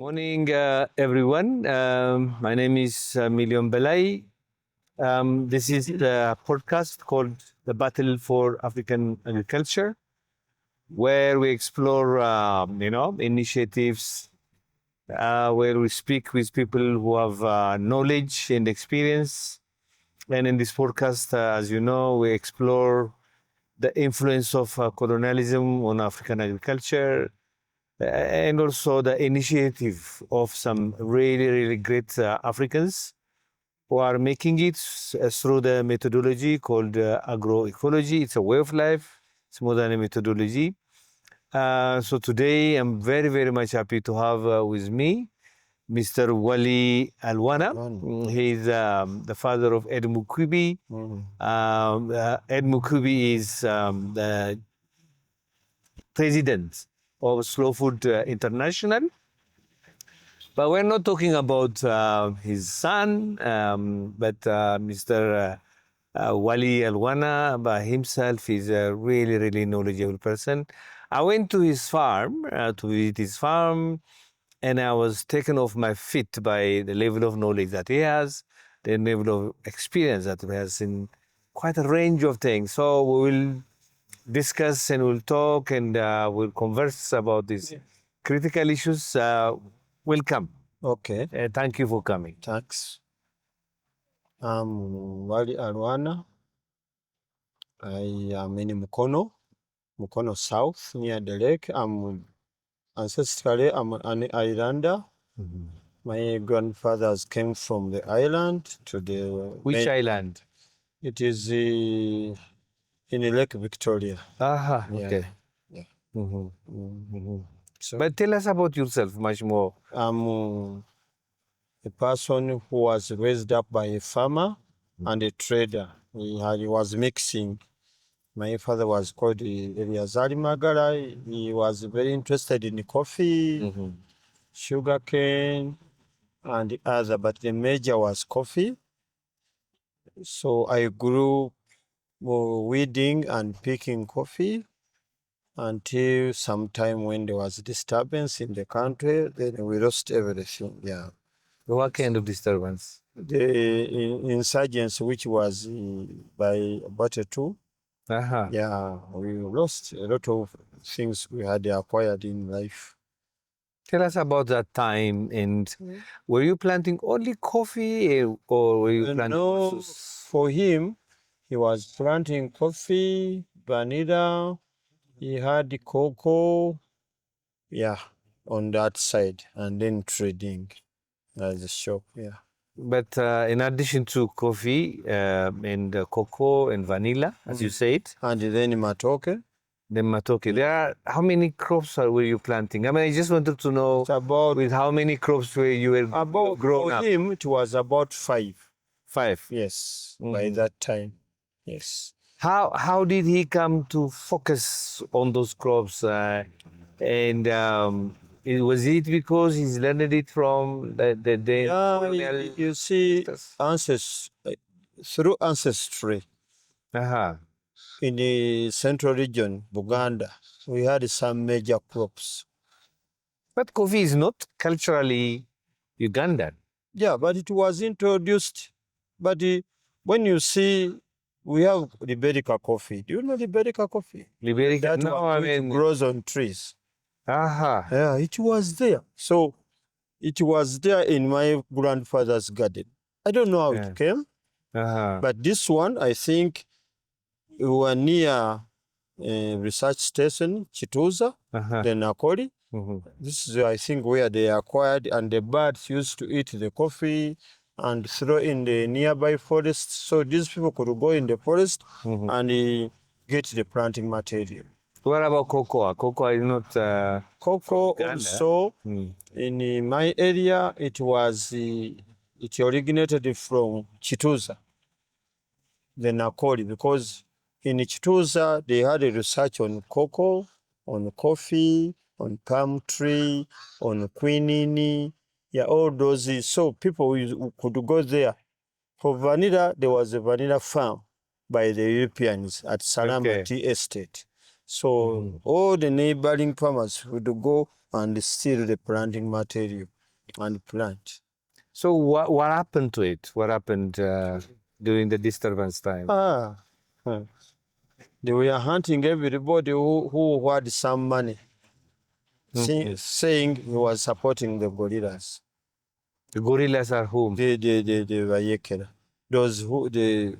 Morning, everyone. My name is Belay. This is the podcast called The Battle for African Agriculture, where we explore, initiatives, where we speak with people who have knowledge and experience. And in this podcast, as you know, we explore the influence of colonialism on African agriculture, and also the initiative of some really, really great Africans who are making it through the methodology called agroecology. It's a way of life. It's more than a methodology. So today I'm very, very much happy to have with me Mr. Wali Alwana. He's the father of Ed Mukubi. Ed Mukubi is the president of Slow Food International. But we're not talking about his son, but Mr. Wali Alwana by himself is a really, really knowledgeable person. I went to his farm, to visit his farm, and I was taken off my feet by the level of knowledge that he has, the level of experience that he has in quite a range of things. So we will discuss and we'll talk and we'll converse about these critical issues. Welcome. Okay, Thank you for coming. thanks. I'm Wali Alwana. I am in Mukono South, near the lake. Ancestrally, I'm an islander. My grandfathers came from the island to the... Which island? It is in Lake Victoria. Aha, Yeah. okay. Yeah. So But tell us about yourself much more. I'm a person who was raised up by a farmer and a trader. He was mixing. My father was called Alwana Magala. He was very interested in coffee, sugarcane, and the other, but the major was coffee. So I grew weeding and picking coffee until sometime when there was disturbance in the country, then we lost everything. Yeah. What kind of disturbance? The insurgents, which was by Battle 2, Aha. yeah, we lost a lot of things we had acquired in life. Tell us about that time. And were you planting only coffee or were you planting No, also for him, he was planting coffee, vanilla, he had the cocoa, yeah, on that side, and then trading as a shop, yeah. But in addition to coffee and cocoa and vanilla, as you said, And then matoke. the matoke, there are how many crops were you planting? I mean, I just wanted to know It's about with how many crops were you about grown for up? him it was about 5. 5. Yes, by that time. Yes. How did he come to focus on those crops? And was it because he's learned it from the Yeah, colonial? you see, Yes. through ancestry Uh-huh. in the central region, Buganda, we had some major crops. But coffee is not culturally Ugandan. Yeah, but it was introduced. But when you see, we have Liberica coffee. Do you know Liberica coffee? Liberica, That no, one I which mean, grows on trees. aha. Yeah, it was there. So it was there in my grandfather's garden. I don't know how Yeah. it came, Uh-huh. but this one, I think we were near a research station, Chituza, Uh-huh. then Nakori. This is, I think, where they acquired, and the birds used to eat the coffee and throw in the nearby forest. So these people could go in the forest and get the planting material. What about cocoa? Cocoa is not. Cocoa Uganda. also, in my area, it originated from Chituza, the Nakori, because in Chituza, they had a research on cocoa, on coffee, on palm tree, on quinine, yeah, all those. So people could go there. For vanilla, there was a vanilla farm by the Europeans at Salama Tea Estate. So all the neighboring farmers would go and steal the planting material. and plant. So what happened to it? What happened during the disturbance time? They were hunting everybody who had some money, saying he was supporting the gorillas. The gorillas are whom? The Vayekera. Those who the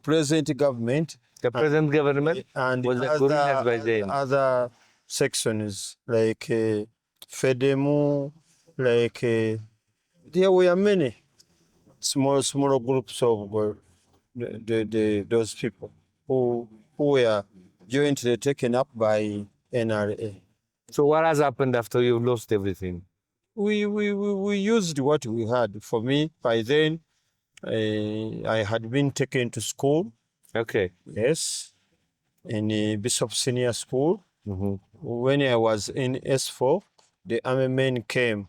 present government. The present government And was the gorillas by then. Other sections like Fedemu, like there were many small groups of those people who were jointly taken up by NRA. So what has happened after you lost everything? We used what we had. For me, by then, I had been taken to school. Okay. Yes, in Bishop Senior School. When I was in S4, the army men came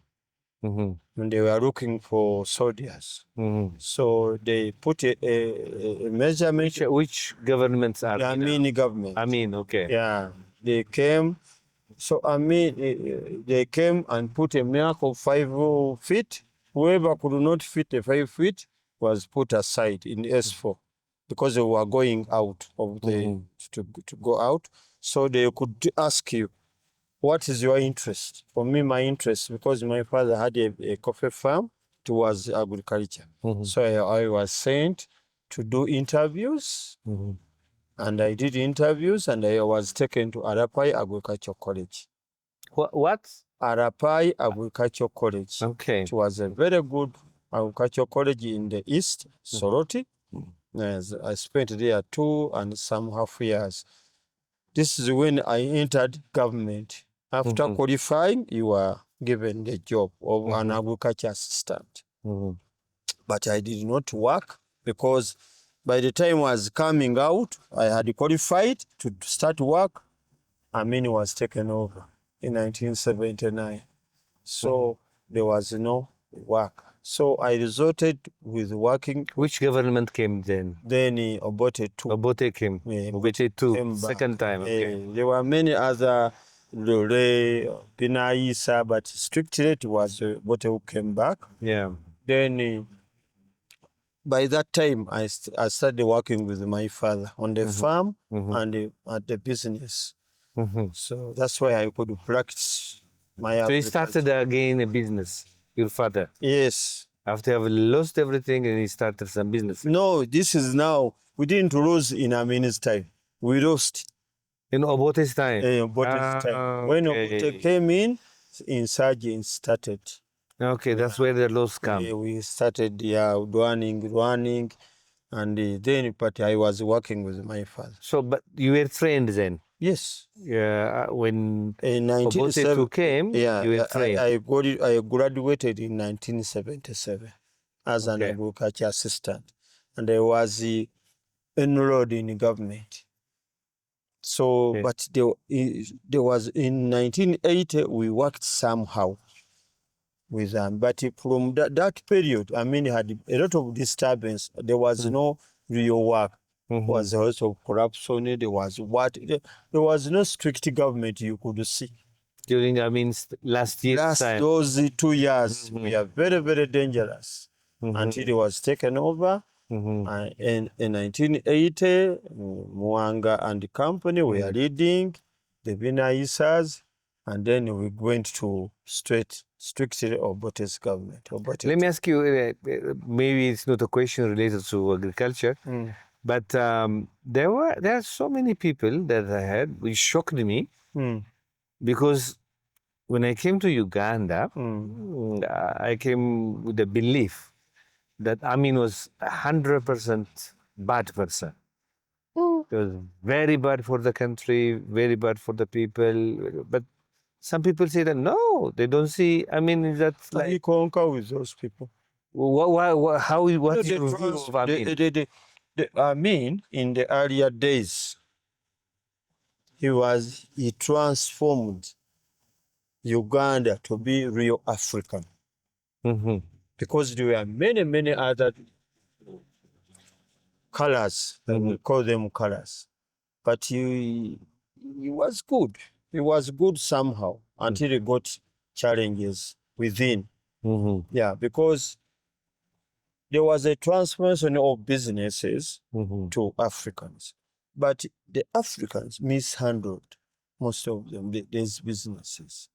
and they were looking for soldiers. So they put a measurement. Which governments are? The Amini government. Amin, okay. Yeah, they came. So they came and put a mark of 5 feet. Whoever could not fit the 5 feet was put aside in S4 because they were going out of the to go out. So they could ask you, what is your interest? For me, my interest, because my father had a coffee farm, it was agriculture. So I was sent to do interviews. And I did interviews and I was taken to Arapai Agricultural College. What? Arapai Agricultural College. Okay. It was a very good agricultural college in the east, Soroti. I spent there 2.5 years. This is when I entered government. After qualifying, you were given the job of an agriculture assistant. But I did not work because by the time I was coming out, I had qualified to start work. Amin was taken over in 1979. So there was no work. So I resorted with working. Which government came then? Then Obote 2. Obote came. Yeah, Obote 2, came back. second time. Okay. There were many other Lore, Pinaisa, but strictly it was Obote who came back. Yeah. Then by that time, I started working with my father on the farm and at the business. So that's why I could practice my So you started again a business, your father? Yes. After you have lost everything and he started some business? No, this is now. We didn't lose in Amin's time. We lost. In Obote's time? Obote's time. When Obote came in, insurgents started. Okay, that's where the loss come. We started running, and then, but I was working with my father. So, but you were trained then? Yes. Yeah, when Obote 2 came, you were trained? I graduated in 1977 as an agriculture assistant, and I was enrolled in government. So, but there was in 1980 we worked somehow with them, but from that period, I mean, had a lot of disturbance. There was no real work. There was also corruption. There was there was no strict government you could see. During, I mean, last time. Those 2 years, we are very, very dangerous until it was taken over. In 1980, Mwanga and the company were leading the Vinaisas, and then we went to strictly Obote's government. Let me ask you, maybe it's not a question related to agriculture, but there are so many people that I had, which shocked me, because when I came to Uganda, I came with the belief that Amin was 100% bad person. It was very bad for the country, very bad for the people. But some people say that no, they don't see. I mean, that's like you conquer with those people. What's your view of Amin? Amin, in the earlier days, he transformed Uganda to be real African. Because there were many other colors, we call them colors. But he was good. He was good somehow until he got challenges within. Mm-hmm. Yeah, because there was a transformation of businesses Mm-hmm. to Africans, but the Africans mishandled most of them, these businesses.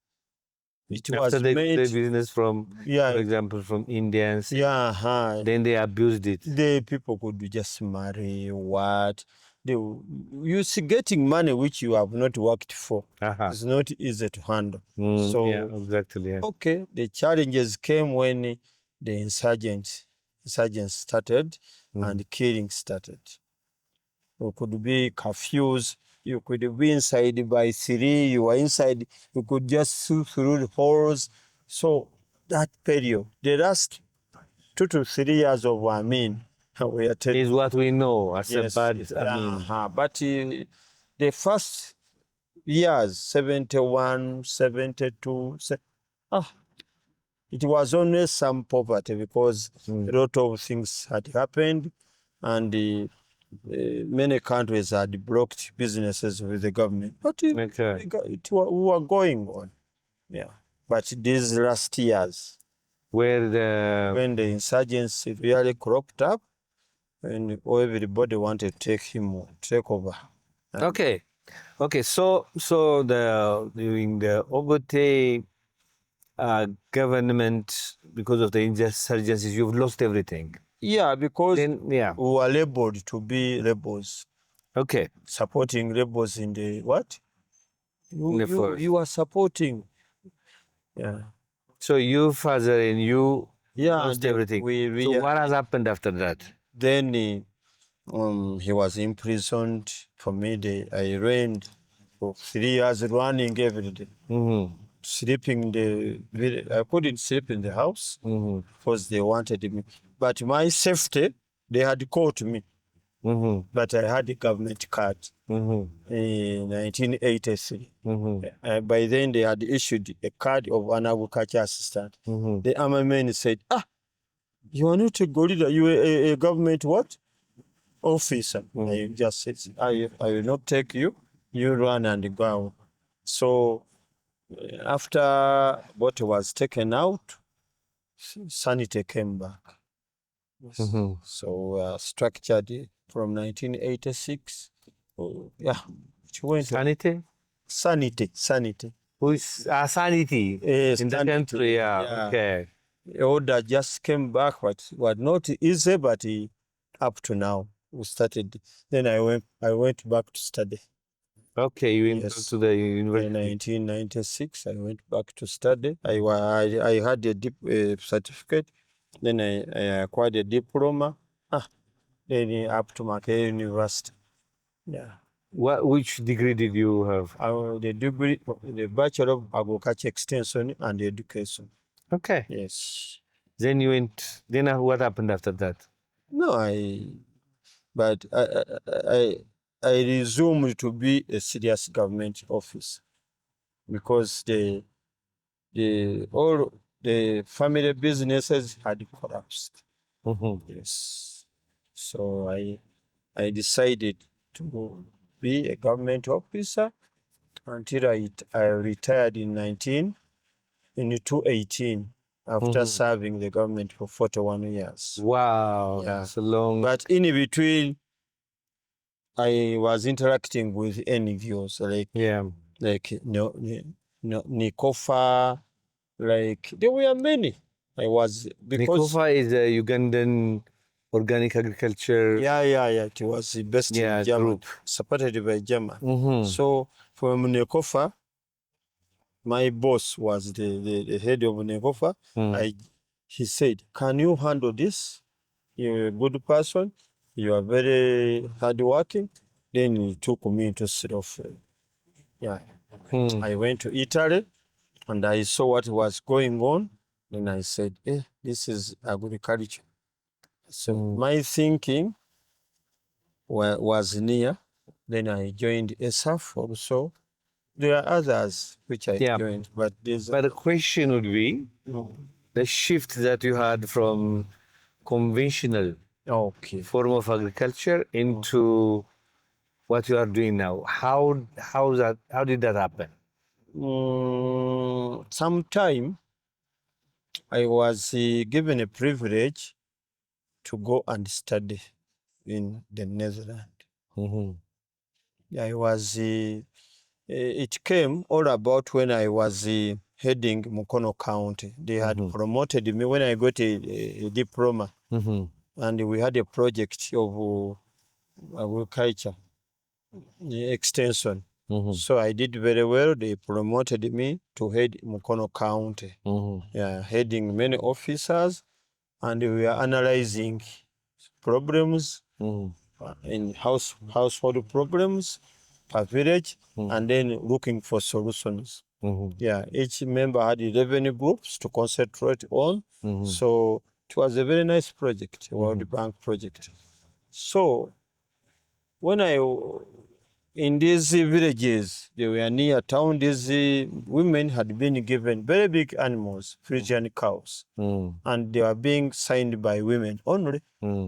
It After was they got their made, business from, yeah, for example, from Indians, yeah, then they abused it. the people could just marry what they, you see, getting money which you have not worked for Uh-huh. is not easy to handle. Yeah, So exactly. Yeah. okay, the challenges came when the insurgents started and killing started. You could be confused. You could be inside by 3. You were inside. You could just see through the holes. So that period, the last 2 to 3 years of Amin, we are telling. Is what we know as a Yes, bad, yes. I mean, But the first years, 71, 72, it was only some poverty because a lot of things had happened, and many countries had blocked businesses with the government. But okay. we were going on. Yeah. But these last years, Where the, when the insurgency really cropped up, and everybody wanted to take over. okay. Okay, so during the Obote government, because of the insurgencies, you've lost everything. Yeah, because Then, yeah, we were labeled to be rebels, okay. supporting rebels in the what? In the forest. You are supporting. Yeah. So your father and you Yeah, lost and everything. we So what has happened after that? then he was imprisoned. For me, I reigned for 3 years running every day. Mm-hmm. Sleeping I couldn't sleep in the house because they wanted me. But my safety, they had caught me. Mm-hmm. But I had a government card in 1983. By then, they had issued a card of an agriculture assistant. The army men said, you are not a gorilla, you are a government what? Officer. I just said, I will not take you. You run and go. So after what was taken out, sanity came back. So structured from 1986. Yeah, it went Sanity? sanity. Who is sanity in the Sanity, country? Yeah. yeah. Okay. Order just came back, but was not easy, but up to now we started. Then I went back to study. Okay, you went back Yes. to the In university. 1996, I went back to study. I had a deep certificate. Then I acquired a diploma. Then up to Makerere University. Yeah. Which degree did you have? The degree, the Bachelor of Agriculture Extension and Education. Okay. Yes. Then you went. Then what happened after that? No, but I resumed to be a serious government office because all the family businesses had collapsed. Yes. So I decided to be a government officer until I retired in 2018 after serving the government for 41 years. Wow, Yeah. that's a long. But in between, I was interacting with NGOs like Nikofa, like there were many. I was because Nikofa is a Ugandan organic agriculture. yeah. It was based in Germany, group. supported by Germany. So from Nikofa, my boss was the head of Nekofa. He said, can you handle this? You're a good person. You are very hardworking. Then he took me to sort of, I went to Italy and I saw what was going on. Then I said, this is agriculture. So my thinking was near. Then I joined ESAF also. There are others which I joined, but there's. But the question would be the shift that you had from conventional form of agriculture into what you are doing now. How did that happen? Sometime I was given a privilege to go and study in the Netherlands. I was, it came all about when I was heading Mukono County. They had promoted me when I got a diploma, and we had a project of agriculture extension. So I did very well. They promoted me to head Mukono County, heading many officers, and we are analyzing problems in household problems per village, and then looking for solutions. Each member had 11 groups to concentrate on. So it was a very nice project, a World Bank project. So when in these villages, they were near town, these women had been given very big animals, Frisian cows, and they are being signed by women only.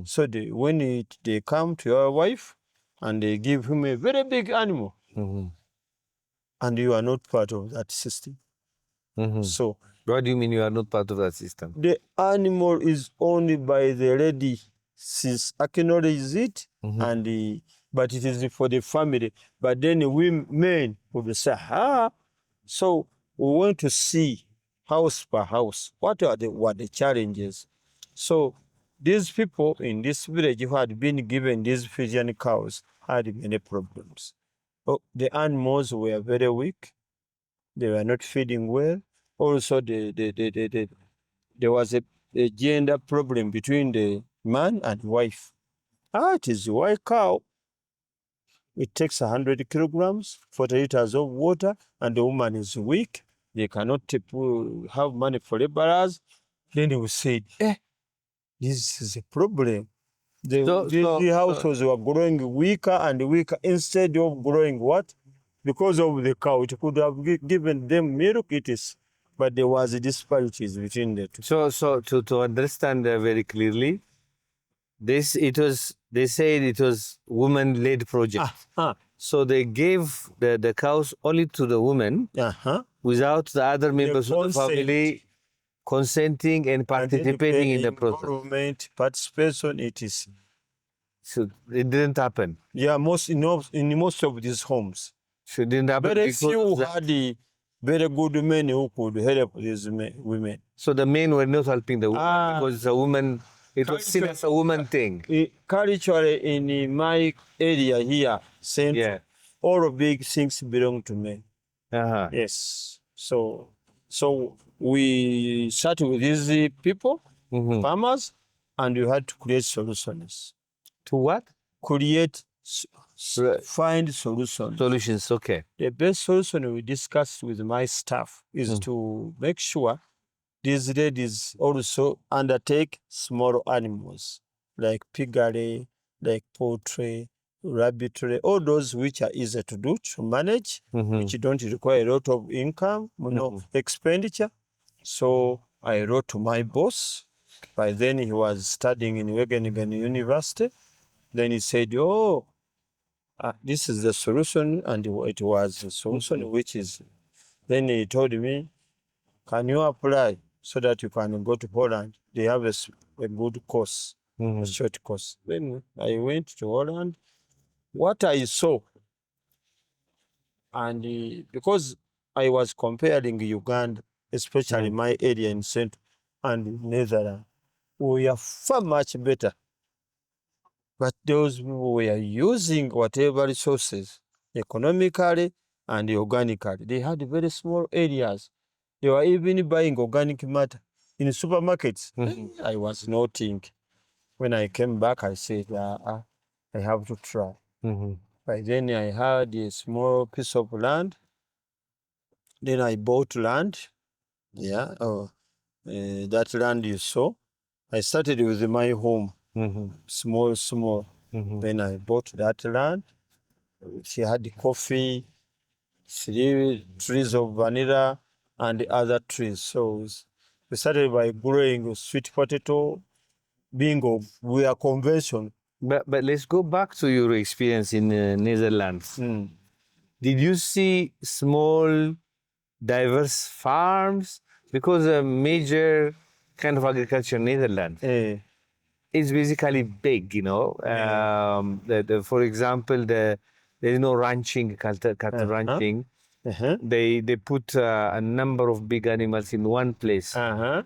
So when they come to your wife and they give him a very big animal, and you are not part of that system. So what do you mean you are not part of that system? the animal is owned by the lady. She acknowledges it, and but it is for the family. But then we men will say, so we want to see house per house what are the challenges. So these people in this village who had been given these Fijian cows had many problems. The animals were very weak. They were not feeding well. Also, there was a gender problem between the man and wife. It is a white cow. It takes 100 kilograms, 40 liters of water, and the woman is weak. They cannot have money for laborers. Then we said, this is a problem. The households were growing weaker and weaker instead of growing what? Because of the cow. It could have given them milk, but there was disparities between the two. So to understand very clearly, they said it was woman-led project. So they gave the cows only to the women without the other members of the family consenting and participating in the process. Government participation, it is. So it didn't happen. Yeah, in most of these homes. So it didn't happen. Very few had the very good men who could help these women. So the men were not helping the women because it's a woman. It was seen as a woman thing. Culturally, in my area here, Central, all big things belong to men. Yes. So we started with these people, farmers, and we had to create solutions. To what? Find solutions. Solutions, okay. The best solution we discussed with my staff is to make sure these ladies also undertake small animals like piggery, like poultry, rabbitry, all those which are easy to do, to manage, which don't require a lot of income, expenditure. So I wrote to my boss. By then he was studying in Wageningen University. Then he said, this is the solution, and it was the solution which is. Then he told me, can you apply so that you can go to Holland? They have a good course, a short course. Then I went to Holland. What I saw, and because I was comparing Uganda, especially my area in Central and Netherlands, we are far much better. But those people were using whatever resources, economically and organically. They had very small areas. They were even buying organic matter in supermarkets. I was noting. When I came back, I said, I have to try. By then, I had a small piece of land. Then I bought land. That land you saw. I started with my home. Small. Then I bought that land. She had the coffee, 3 trees of vanilla, and the other trees. So we started by growing sweet potato, bingo. We are conventional. But let's go back to your experience in Netherlands. Did you see small, diverse farms? Because a major kind of agriculture in Netherlands. Eh, It's basically big, for example, there is no ranching, cattle ranching. uh-huh, They put a number of big animals in one place. uh-huh.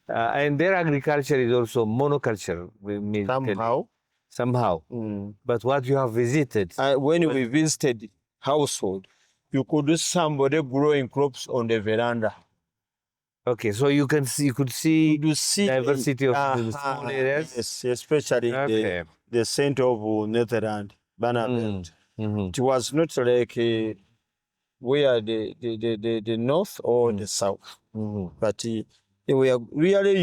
And their agriculture is also monoculture. Somehow. Mm. But what you have visited. When we visited household, you could see somebody growing crops on the veranda. Okay, so you could see diversity of the small areas. Yes, especially in the center of Netherlands, Banabelt. Mm-hmm. It was not like where the north or the south, but they were really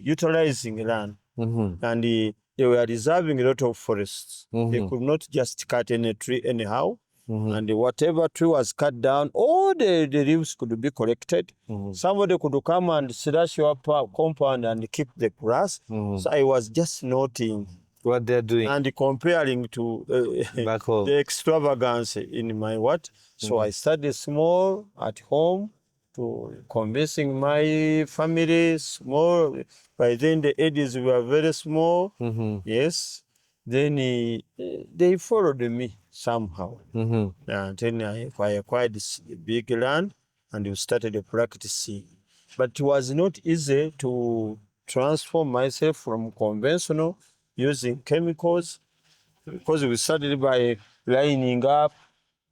utilizing land, and they were reserving a lot of forests. They could not just cut any tree anyhow. And whatever tree was cut down, all the leaves could be collected. Somebody could come and slash your compound and keep the grass. So I was just noting what they're doing and comparing to back home. The extravagance in my what. So I started small at home to convincing my family small. By then the ages were very small. Yes. Then they followed me somehow. And then I acquired this big land and we started practicing. But it was not easy to transform myself from conventional using chemicals, because we started by lining up,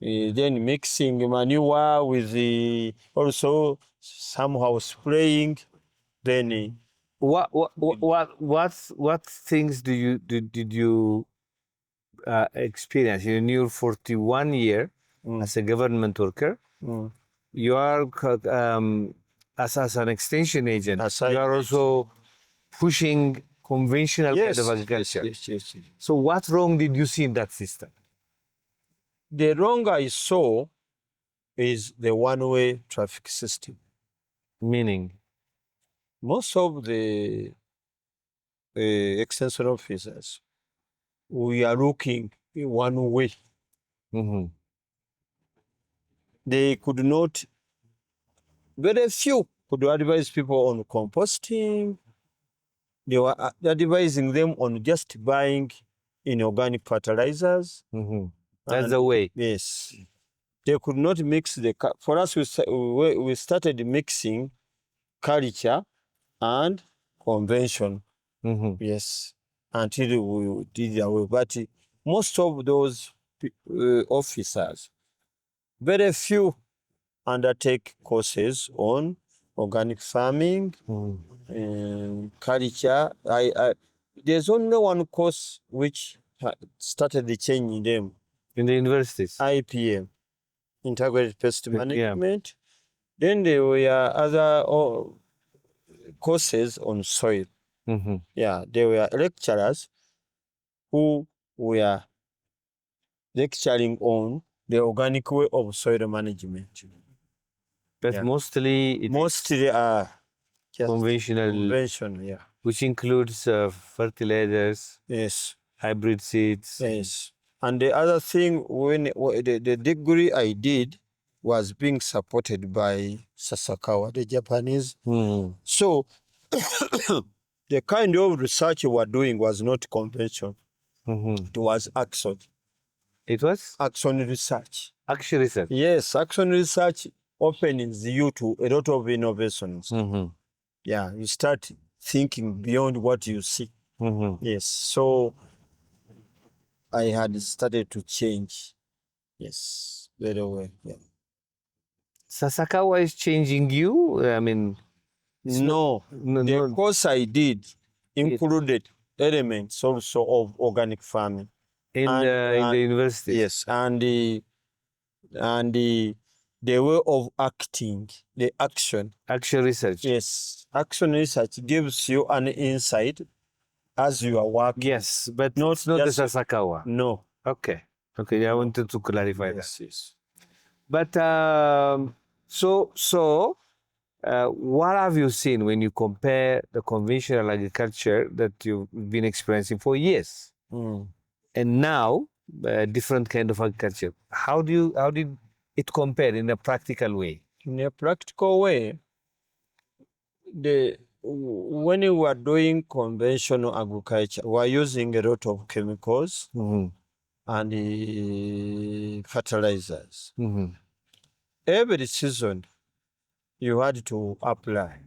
then mixing manure with also somehow spraying. Then what things did you experience in your 41 year as a government worker? You are as an extension agent. You are also pushing conventional kind of agriculture. Yes. So what wrong did you see in that system? The wrong I saw is the one-way traffic system. Meaning? Most of the extension officers, we are looking in one way. They could not, very few could advise people on composting. They were advising them on just buying inorganic fertilizers. That's the way. Yes. They could not mix for us, we started mixing culture and convention. Yes. Until we did away. But most of those officers, very few undertake courses on organic farming, culture. There's only one course which started changing them. In the universities? IPM, Integrated Pest Management. Then there were other courses on soil. Yeah, there were lecturers who were lecturing on the organic way of soil management. But mostly conventional, yeah. Which includes fertilizers, yes, hybrid seeds. Yes. And the other thing, when the degree I did was being supported by Sasakawa, the Japanese. So the kind of research we were doing was not conventional. It was action. It was? Action research. Action research? Yes, action research opens you to a lot of innovations. Yeah, you start thinking beyond what you see. Yes, so I had started to change. Yes, very well. Yeah. Sasakawa is changing you? I mean... No, the course I did included elements also of organic farming. In the university? Yes, and the way of acting, the action. Action research? Yes, action research gives you an insight as you are working. Yes, but not the Sasakawa? No. Okay, I wanted to clarify that. Yes. But what have you seen when you compare the conventional agriculture that you've been experiencing for years and now different kind of agriculture? How did it compare in a practical way? In a practical way, the when we are doing conventional agriculture, we are using a lot of chemicals and fertilizers. Every season, you had to apply.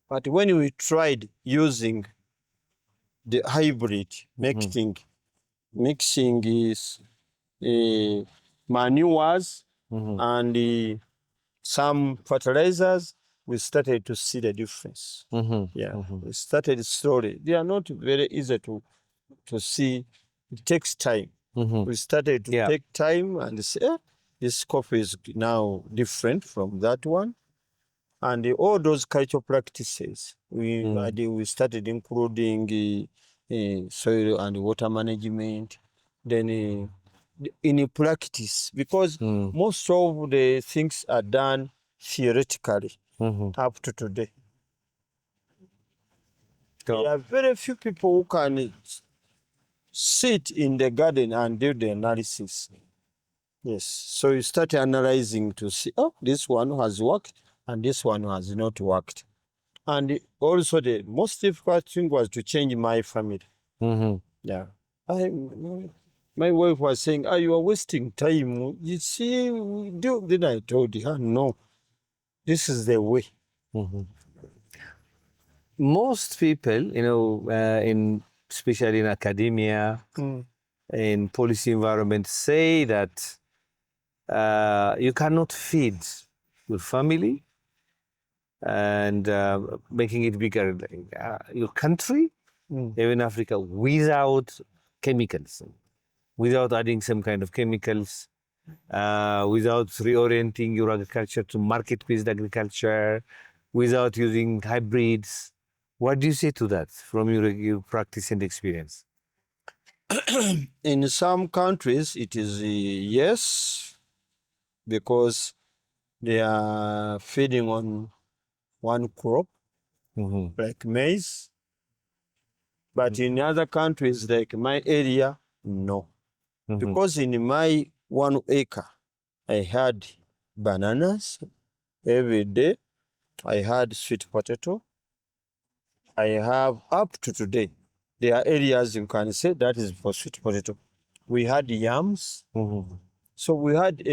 But when we tried using the hybrid, mixing is manures and some fertilizers, we started to see the difference. We started slowly. They are not very easy to see. It takes time. We started to take time and say, this coffee is now different from that one. And all those cultural practices, we started including soil and water management. Then in practice, because most of the things are done theoretically up to today. There are very few people who can sit in the garden and do the analysis. Yes, so you start analyzing to see, oh, this one has worked and this one has not worked. And also the most difficult thing was to change my family. Yeah. My wife was saying, you are wasting time. You see, then I told her, no, this is the way. Most people, especially in academia, in policy environment, say that you cannot feed your family and making it bigger, your country, even Africa, without chemicals, without adding some kind of chemicals, without reorienting your agriculture to market-based agriculture, without using hybrids. What do you say to that from your practice and experience? In some countries, it is yes, because they are feeding on one crop, like maize. But in other countries, like my area, no. Because in my 1 acre, I had bananas every day. I had sweet potato. I have up to today. There are areas you can say that is for sweet potato. We had yams. So we had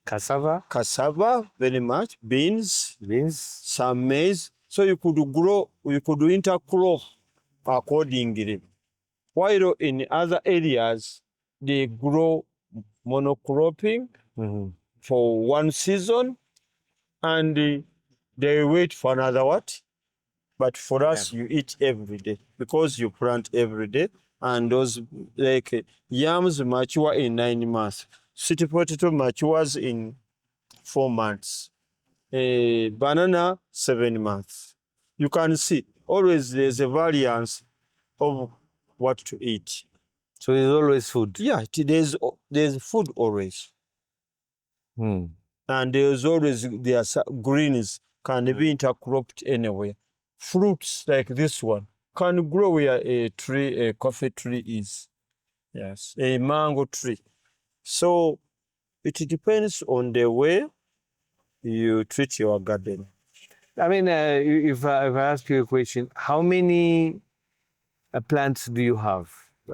cassava very much, beans, some maize. So you could intercrop accordingly. While in other areas, they grow monocropping for one season and they wait for another what? But for us, you eat every day because you plant every day. And those like yams mature in 9 months. Sweet potato matures in 4 months. Banana, 7 months. You can see always there's a variance of what to eat. So there's always food. Yeah, there's food always. And there's always greens can be intercropped anywhere. Fruits like this one can grow where a coffee tree is. Yes, a mango tree. So it depends on the way you treat your garden. I mean, if I ask you a question, how many plants do you have?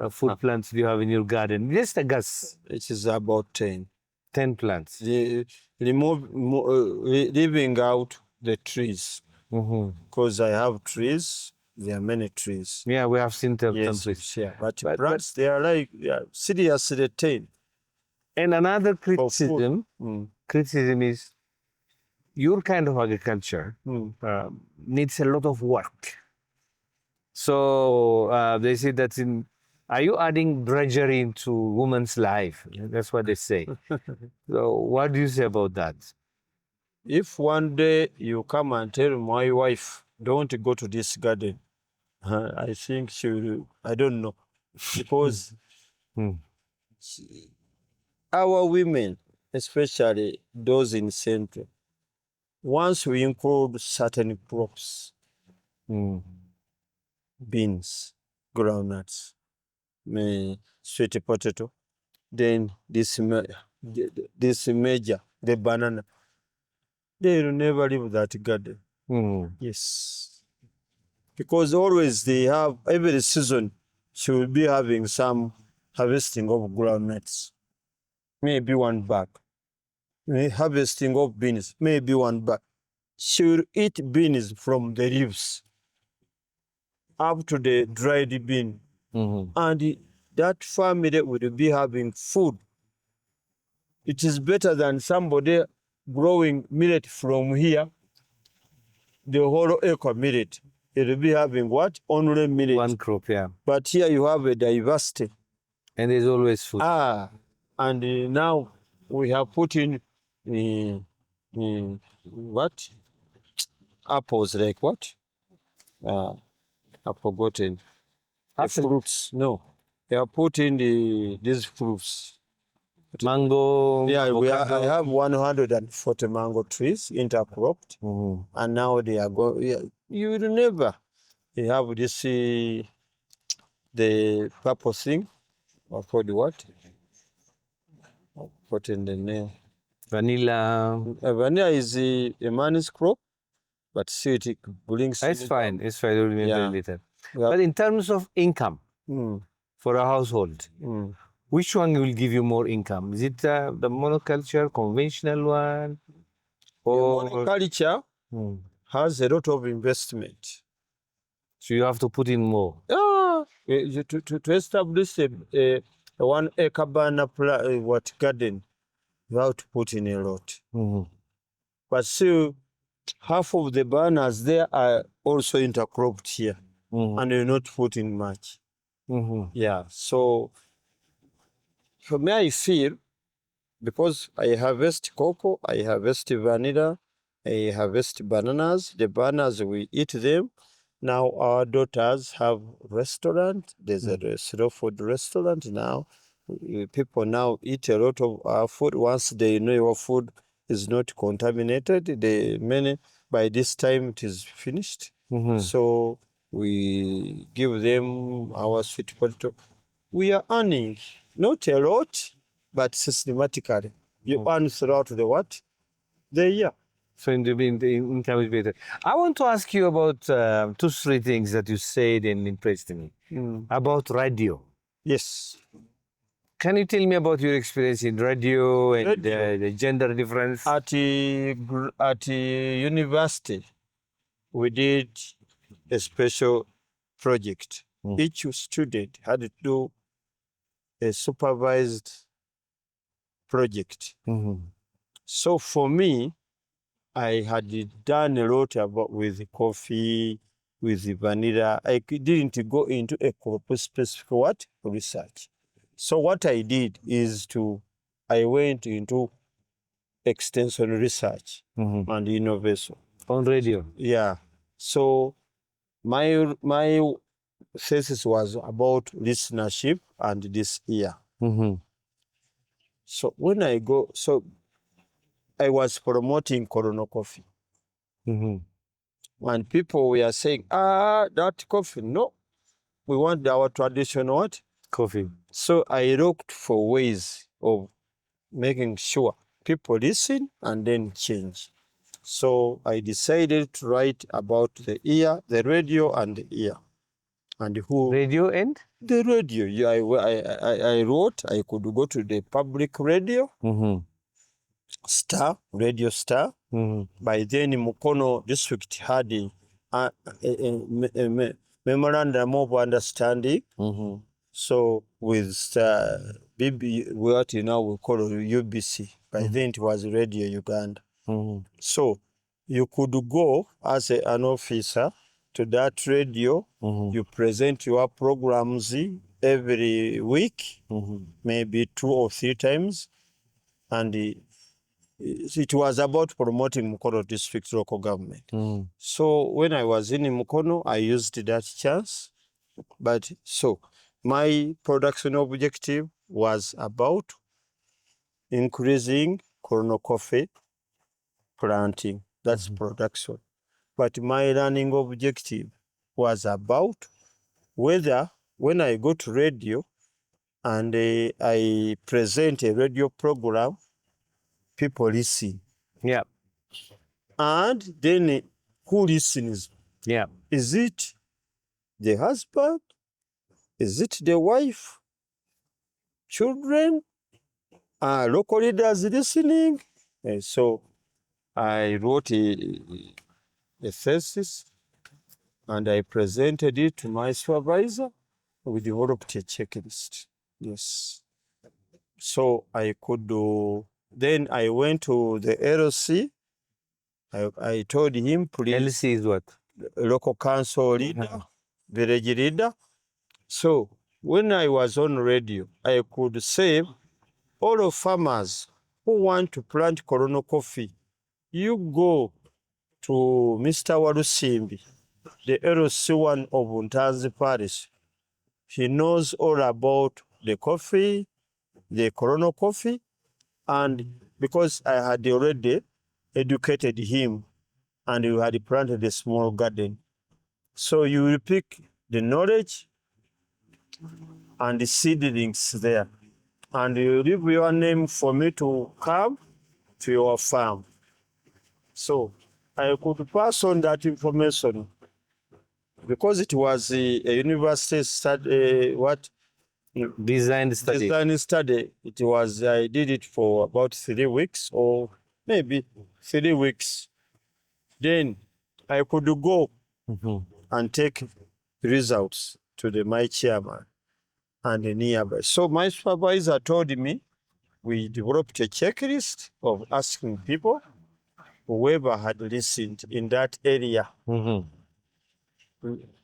Food plants do you have in your garden? Just a guess. It is about 10. 10 plants. Leaving out the trees. Because I have trees. There are many trees. Yeah, we have seen some trees. Yeah. But plants, they are like seriously 10. And another criticism is your kind of agriculture needs a lot of work. So they say that are you adding drudgery into woman's life? That's what they say. So what do you say about that? If one day you come and tell my wife, don't go to this garden, I think she will, I don't know. Because our women, especially those in Central, once we include certain crops, beans, groundnuts, sweet potato, then this major, the banana, they will never leave that garden. Mm. Yes. Because always they have, every season, she will be having some harvesting of groundnuts, maybe one bag. Harvesting of beans, maybe one bag. She will eat beans from the leaves up to the dried bean. Mm-hmm. And that family will be having food. It is better than somebody growing millet from here, the whole acre millet. It will be having what? Only millet. One crop, yeah. But here you have a diversity. And there's always food. And now we have put in what? Apples, like what? I've forgotten. Apple. Fruits. No. They are put in these fruits. Mango, Yeah, avocado. I have 140 mango trees intercropped. Mm-hmm. And now they are going. Yeah, you will never. They have this, the purple thing. Or for the what? Put in the name. Vanilla. Vanilla is a man's crop, but see it brings. It's fine. It's fine. It will be very little. Yeah. But in terms of income for a household, which one will give you more income? Is it the monoculture, conventional one? Or The monoculture has a lot of investment. so you have to put in more? To establish a 1 acre banana garden, you have to put in a lot. But still, half of the bananas there are also intercropped here, and you're not putting much. Yeah, so for me, I feel, because I harvest cocoa, I harvest vanilla, I harvest bananas. The bananas, we eat them. Now our daughters have restaurant. There's a slow food restaurant now. People now eat a lot of our food. Once they know your food is not contaminated, by this time it is finished. So we give them our sweet potato. We are earning, not a lot, but systematically. You earn throughout the what? The year. So in the income is better. I want to ask you about 2-3 things that you said and impressed me. About radio. Yes. Can you tell me about your experience in radio and the gender difference? At university, we did a special project. Each student had to do a supervised project. So for me, I had done a lot with coffee, with vanilla. I didn't go into a specific research. So what I did is I went into extension research and innovation. On radio? Yeah. So my thesis was about listenership and this year. So when I I was promoting Mukono coffee. And people were saying, that coffee, no. We want our traditional what? Coffee. So I looked for ways of making sure people listen and then change. So I decided to write about the radio and the ear. And who? Radio and? The radio. Yeah, I wrote, I could go to the public radio, Radio Star. By then, Mukono district had a memorandum of understanding. So with what you now we call UBC. By then it was Radio Uganda. So you could go as an officer to that radio. You present your programs every week, maybe 2 or 3 times, and it was about promoting Mukono district local government. So when I was in Mukono, I used that chance. But so my production objective was about increasing Mukono coffee planting. That's production. But my learning objective was about whether when I go to radio and I present a radio program, people listen. Yeah. And then who listens? Yeah. Is it the husband? Is it the wife? Children? Local leaders listening? And so I wrote a thesis and I presented it to my supervisor. We developed a checklist. Yes. So I could do. Then I went to the LC. I told him, please. LC is what? Local council leader, village leader. So when I was on radio, I could say, all of farmers who want to plant Mukono coffee, you go to Mr. Walusimbi, the LC1 of Ntanzi Parish. He knows all about the coffee, the Mukono coffee, and because I had already educated him and we had planted a small garden. So you will pick the knowledge and the seedlings there. And you leave your name for me to come to your farm. So I could pass on that information because it was a university study, Design study. design study. It was, I did it for about 3 weeks or maybe 3 weeks. Then I could go and take results to my chairman and the nearby. So my supervisor told me we developed a checklist of asking people, whoever had listened in that area,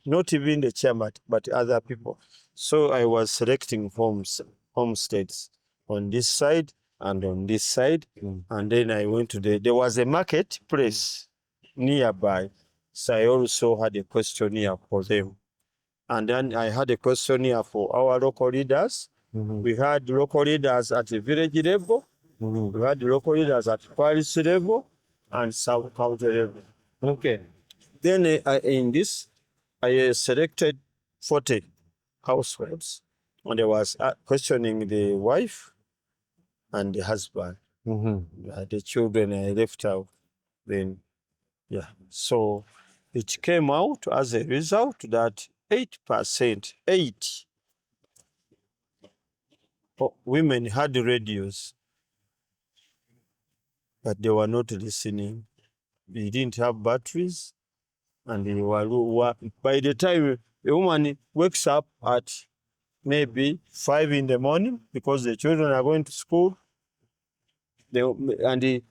not even the chairman, but other people. So I was selecting homesteads on this side and on this side. And then I went to there was a marketplace nearby. So I also had a questionnaire for them. And then I had a questionnaire for our local leaders. We had local leaders at the village level. We had local leaders at parish level and sub-county level. Okay. Then in this, I selected 40 households. And I was questioning the wife and the husband. The children I left out. Then, yeah. So it came out as a result that 8% women had radios, but they were not listening. They didn't have batteries, and they were by the time a woman wakes up at maybe 5 in the morning because the children are going to school, and the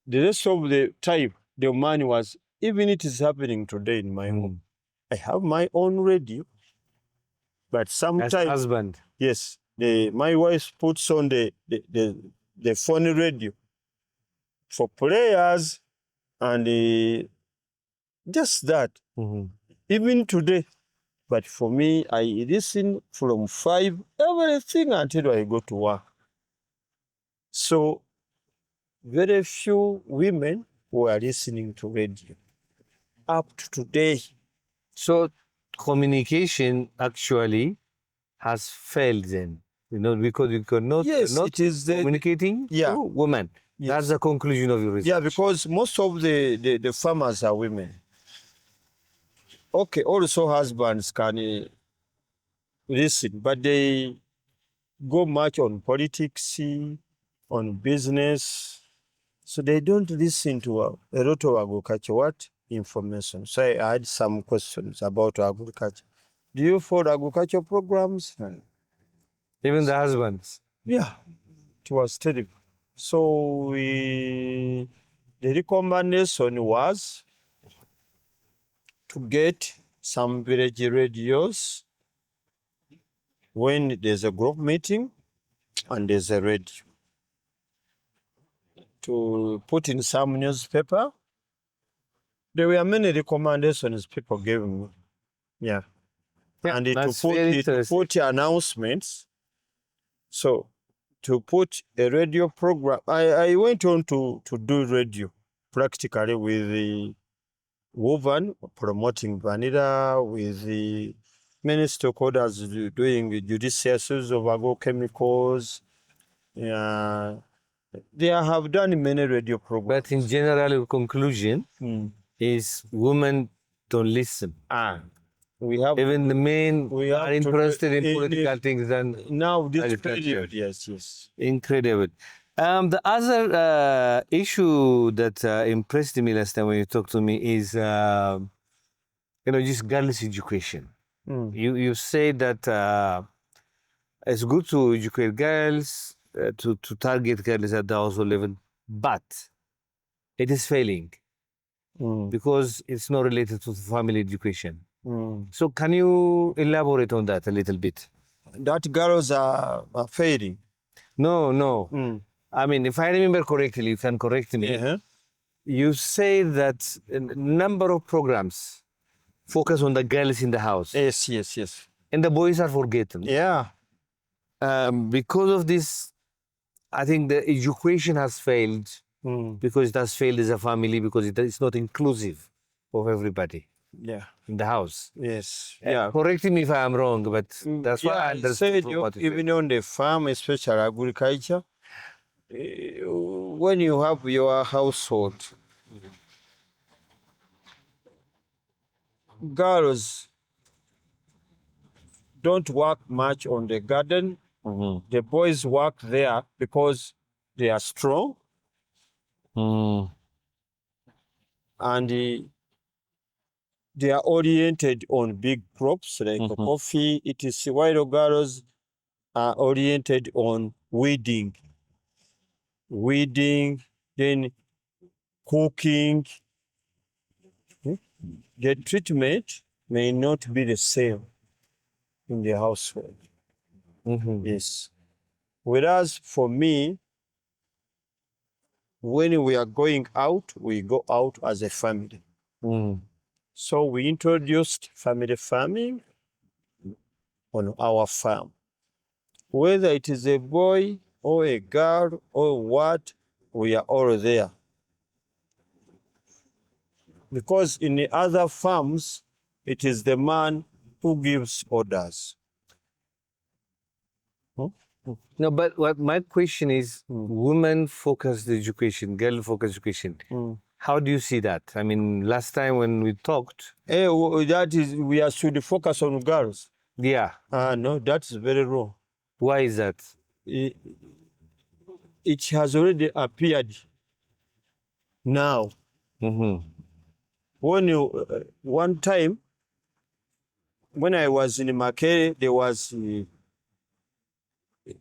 rest of the time, the man was, even it is happening today in my home. I have my own radio, but sometimes As husband. yes, my wife puts on the phone radio for prayers and just that. Even today. But for me, I listen from 5, everything until I go to work. So very few women who are listening to radio up to today. So communication actually has failed then, because we could not, Yes, not it is communicating to women. Yes. That's the conclusion of your research. Yeah, because most of the farmers are women. Okay, also husbands can listen, but they go much on politics, on business, so they don't listen to a lot of agriculture information. So I had some questions about agriculture. Do you follow agriculture programs? Even the husbands. Yeah, it was terrible. So the recommendation was to get some village radios when there's a group meeting and there's a radio, to put in some newspaper. There were many recommendations people gave me. Yeah. And to put announcements. So to put a radio program, I went on to do radio practically with the woven, promoting vanilla, with the many stakeholders doing judicious use of agrochemicals, They have done many radio programs. But in general, your conclusion is women don't listen. We have Even the men we are have to interested in if- political things than now this agriculture. period. Yes. Incredible. The other issue that impressed me last time when you talked to me is, just girls' education. You say that it's good to educate girls, to target girls at the household level, but it is failing because it's not related to family education. So can you elaborate on that a little bit? That girls are failing. No. I mean, if I remember correctly, you can correct me. You say that a number of programs focus on the girls in the house. Yes. And the boys are forgotten. Yeah. Because of this, I think the education has failed because it has failed as a family because it is not inclusive of everybody in the house. Yes. Correct me if I am wrong, but that's what I understood. Even on the farm, especially agriculture, when you have your household, girls don't work much on the garden. The boys work there because they are strong and they are oriented on big crops like coffee, etc. While girls are oriented on weeding, then cooking. The treatment may not be the same in the household. Yes. Whereas for me, when we are going out, we go out as a family. So we introduced family farming on our farm. Whether it is a boy or a girl or what, we are all there. Because in the other farms, it is the man who gives orders. No, but what my question is, women-focused education, girl-focused education. How do you see that? I mean, last time when we talked... that is, we should focus on girls. Yeah. No, that's very wrong. Why is that? It has already appeared now. One time, when I was in Makere, there was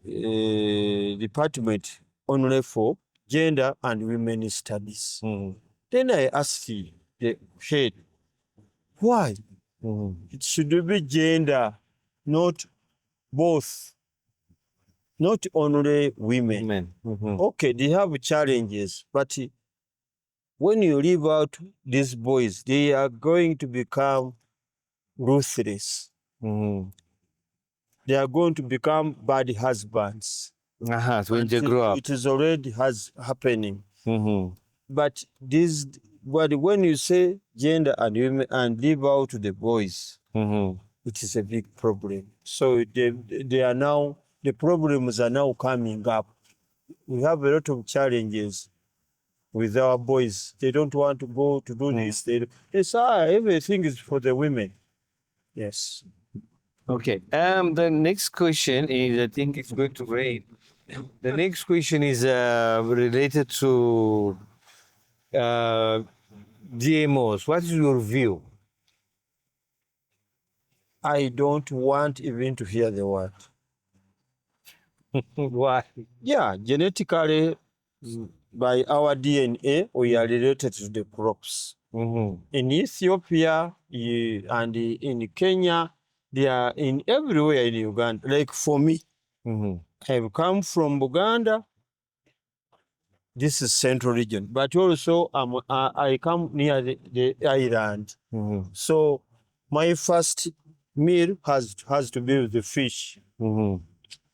a department only for gender and women studies. Then I asked the head, why? It should be gender, not both, not only women. Okay, they have challenges, but when you leave out these boys, they are going to become ruthless. They are going to become bad husbands. So when they grow up. It is already happening. But when you say gender and women and leave out the boys, it is a big problem. So the problems are now coming up. We have a lot of challenges with our boys. They don't want to go to do this. They say, everything is for the women. Yes. Okay. The next question is, I think it's going to rain. The next question is related to GMOs. What is your view? I don't want even to hear the word. Why? Yeah, genetically, by our DNA, we are related to the crops. In Ethiopia and in Kenya, they are in everywhere in Uganda. Like for me, I've come from Uganda. This is central region, but also I come near the island. So my first meal has to be with the fish.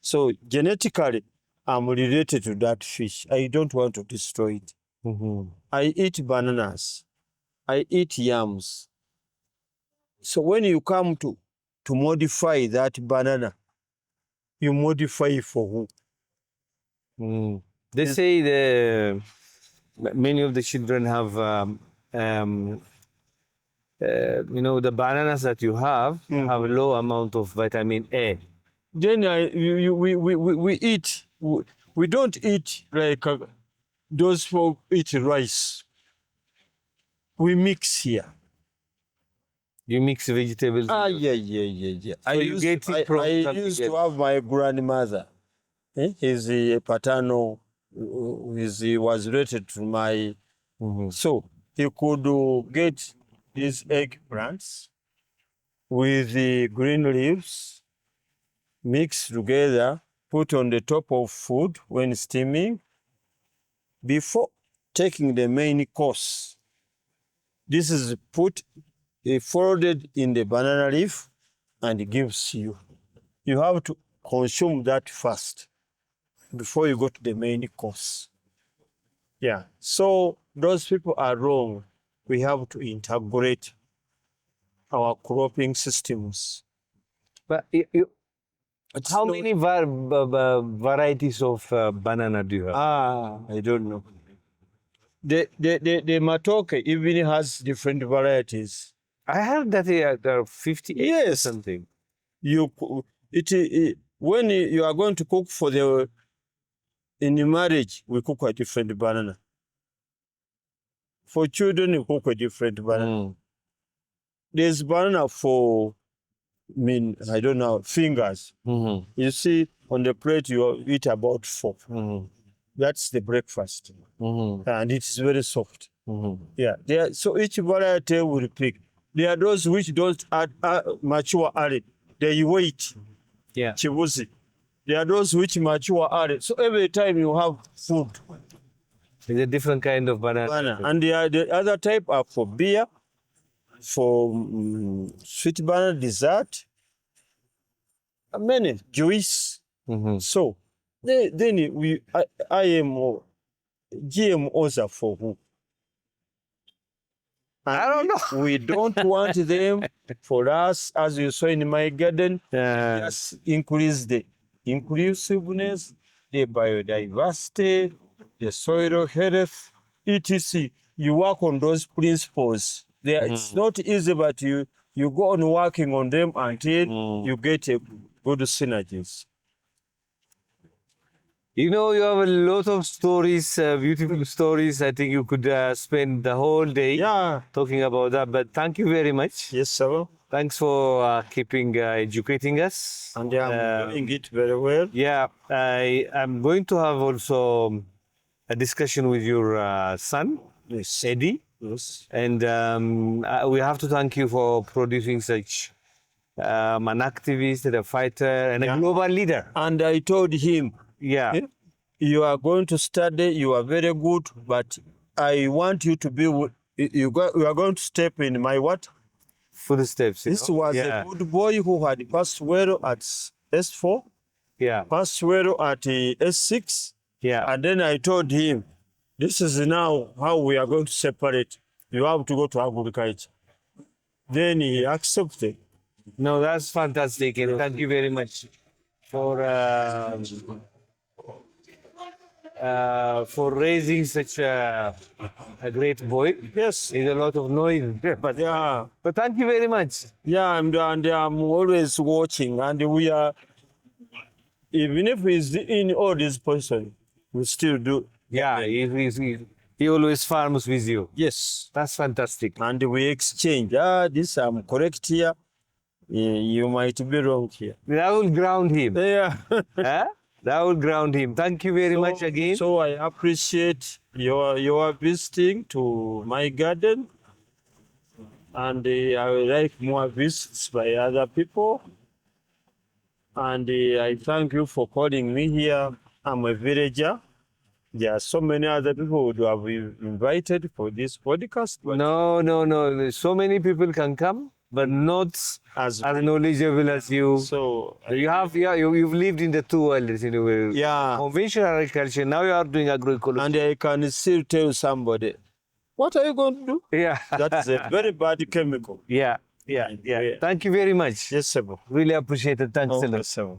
So genetically, I'm related to that fish. I don't want to destroy it. I eat bananas. I eat yams. So when you come to modify that banana, you modify for who? They say many of the children have, the bananas that you have have a low amount of vitamin A. Then we eat. We don't eat like those folk eat rice. We mix here. You mix vegetables. Yeah. So you get it from I used to have my grandmother. He's a paternal. He was related to my. So he could get these eggplants with the green leaves, mix together, put on the top of food when steaming. Before taking the main course, this is put folded in the banana leaf and gives you. You have to consume that first before you go to the main course. Yeah. So those people are wrong. We have to integrate our cropping systems. But how many varieties of banana do you have? I don't know. The matoke even has different varieties. I heard that there are 58 or something. When you are going to cook in the marriage, we cook a different banana. For children, you cook a different banana. There's banana for, I don't know, fingers. You see, on the plate, you eat about 4. That's the breakfast. And it's very soft. Yeah. So each variety will pick. There are those which don't mature early. They wait. Yeah. Chibuzi. There are those which mature early. So every time you have food. It's a different kind of banana. And the other type are for beer, for sweet banana dessert, many juice. So then IMO, GMOs are for who? I don't know. We don't want them for us, as you saw in my garden. Just increase the inclusiveness, the biodiversity, the soil health, etc. You work on those principles. It's not easy, but you go on working on them until you get a good synergies. You know, you have a lot of stories, beautiful stories. I think you could spend the whole day talking about that. But thank you very much. Yes, sir. Thanks for keeping educating us. And I'm doing it very well. Yeah, I'm going to have also a discussion with your son, Eddie. Yes. And we have to thank you for producing such an activist, a fighter, and a global leader. And I told him, you are going to study, you are very good, but I want you to be, you are going to step in my what? Footsteps. This was a good boy who had passed well at S4, passed well at S6, and then I told him, this is now how we are going to separate. You have to go to agriculture. Then he accepted. No, that's fantastic. And thank you very much for raising such a great boy. Yes. There's a lot of noise. But thank you very much. Yeah, and I'm always watching. And we are, even if he's in all this person, we still do. Yeah, he always farms with you. Yes. That's fantastic. And we exchange. This I'm correct here. You might be wrong here. That will ground him. Yeah. That will ground him. Thank you very much again. So I appreciate your visiting to my garden. And I would like more visits by other people. And I thank you for calling me here. I'm a villager. There are so many other people who have invited for this podcast. No. So many people can come, but not as knowledgeable as you. So you've lived in the two worlds in a way. Yeah. Conventional agriculture. Now you are doing agroecology. And I can still tell somebody, what are you going to do? Yeah. That's a very bad chemical. Yeah. Thank you very much. Yes, sir. Really appreciate it. Thanks a lot. Yes, sir.